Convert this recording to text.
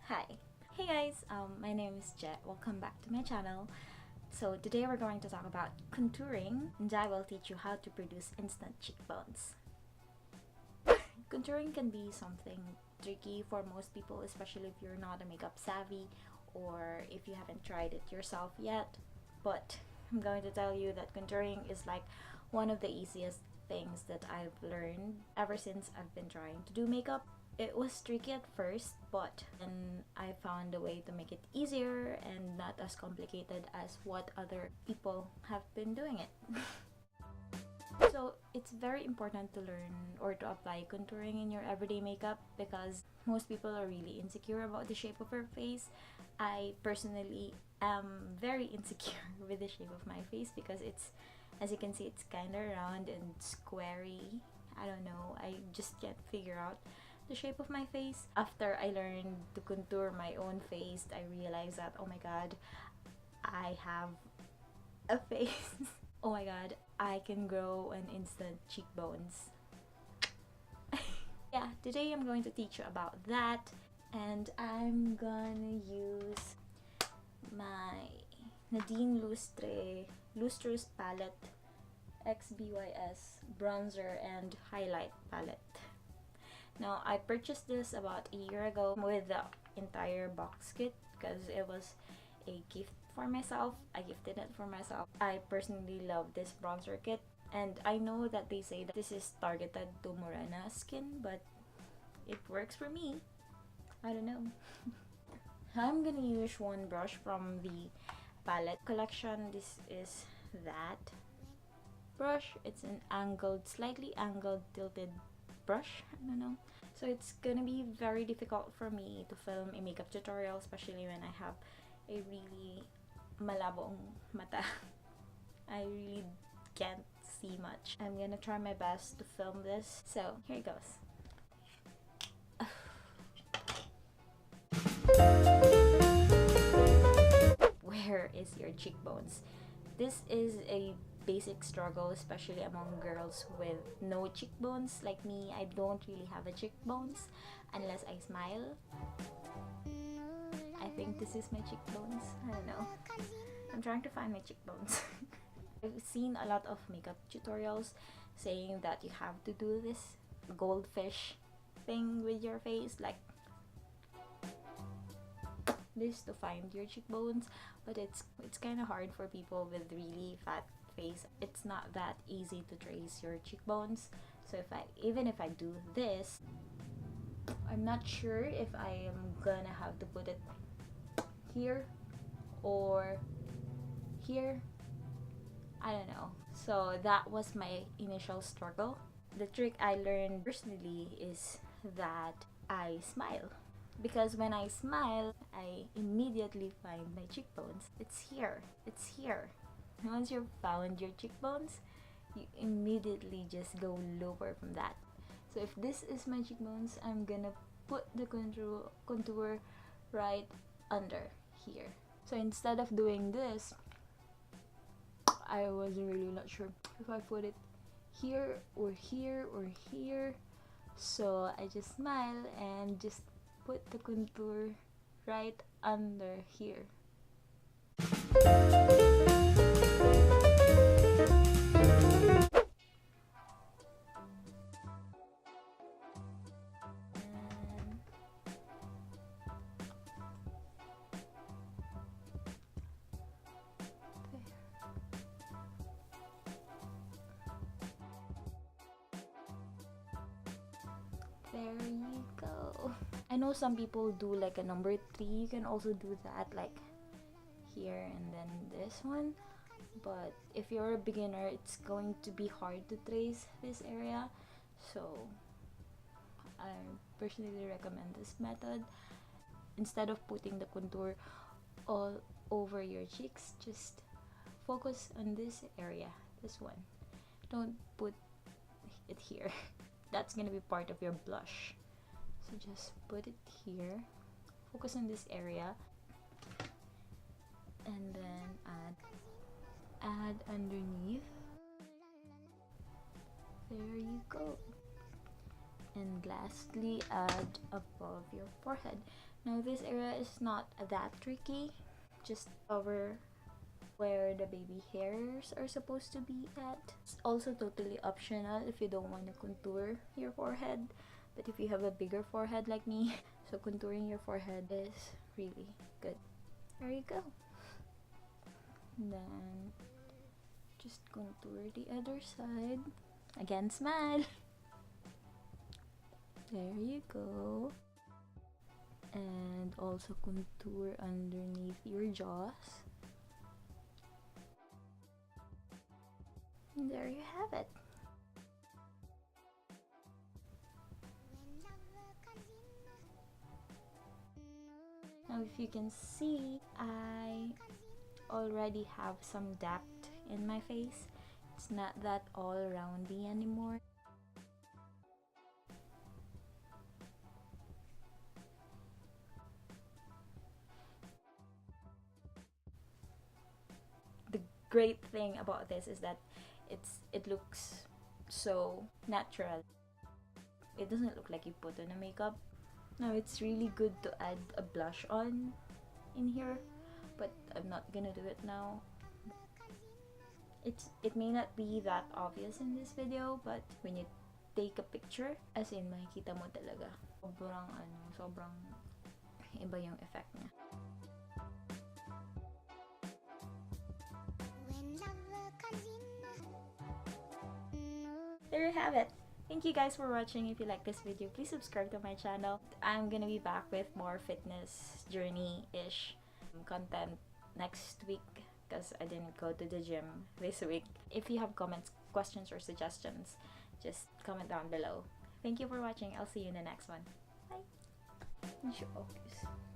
Hi. Hey guys, my name is Jet. Welcome back to my channel. So today we're going to talk about contouring, and I will teach you how to produce instant cheekbones. Contouring can be something tricky for most people, especially if you're not a makeup savvy or if you haven't tried it yourself yet. But I'm going to tell you that contouring is like one of the easiest things that I've learned ever since I've been trying to do makeup. It was tricky at first, but then I found a way to make it easier and not as complicated as what other people have been doing it. So it's very important to learn or to apply contouring in your everyday makeup because most people are really insecure about the shape of their face. I personally am very insecure with the shape of my face because it's, as you can see, it's kind of round and squarey. I don't know, I just can't figure out the shape of my face. After I learned to contour my own face, I realized that, oh my god, I have a face. Oh my god, I can grow an instant cheekbones. Yeah, today I'm going to teach you about that, and I'm gonna use my Nadine Lustrous Palette XBYS Bronzer and Highlight Palette. Now, I purchased this about a year ago with the entire box kit because it was a gift for myself. I gifted it for myself. I personally love this bronzer kit, and I know that they say that this is targeted to morena skin, but it works for me. I don't know. I'm gonna use one brush from the palette collection. This is that brush. It's an angled, slightly angled, tilted brush. I don't know. So it's gonna be very difficult for me to film a makeup tutorial, especially when I have a really malabong mata. I really can't see much. I'm gonna try my best to film this. So here it goes. Where is your cheekbones? This is a basic struggle, especially among girls with no cheekbones. Like me, I don't really have a cheekbones unless I smile. I think this is my cheekbones. I don't know. I'm trying to find my cheekbones. I've seen a lot of makeup tutorials saying that you have to do this goldfish thing with your face, like this, to find your cheekbones, but it's kind of hard for people with really fat face. It's not that easy to trace your cheekbones. So even if I do this, I'm not sure if I am gonna have to put it here or here. I don't know. So that was my initial struggle. The trick I learned personally is that I smile. Because when I smile, I immediately find my cheekbones. It's here. It's here. Once you've found your cheekbones, you immediately just go lower from that. So if this is my cheekbones, I'm gonna put the contour right under here. So instead of doing this, I was really not sure if I put it here or here or here. So I just smile and just put the contour right under here. There you go. I know some people do like a number 3. You can also do that, like here and then this one. But if you're a beginner, it's going to be hard to trace this area. So I personally recommend this method. Instead of putting the contour all over your cheeks, just focus on this area, this one. Don't put it here. That's gonna be part of your blush. So just put it here, focus on this area, and then add underneath. There you go. And lastly, add above your forehead. Now this area is not that tricky. Just cover where the baby hairs are supposed to be at. It's also totally optional if you don't want to contour your forehead. But if you have a bigger forehead like me, so contouring your forehead is really good. There you go. Then just contour the other side. Again, smile. There you go. And also contour underneath your jaws. And there you have it. Now if you can see, I already have some depth in my face. It's not that all roundy anymore. The great thing about this is that it looks so natural. It doesn't look like you put on a makeup. Now it's really good to add a blush on in here, but I'm not gonna do it now. It may not be that obvious in this video, but when you take a picture, as in makikita mo talaga, sobrang iba yung effect niya. There you have it. Thank you guys for watching. If you like this video, please subscribe to my channel. I'm gonna be back with more fitness journey-ish content next week because I didn't go to the gym this week. If you have comments, questions, or suggestions, just comment down below. Thank you for watching. I'll see you in the next one. Bye. You should focus.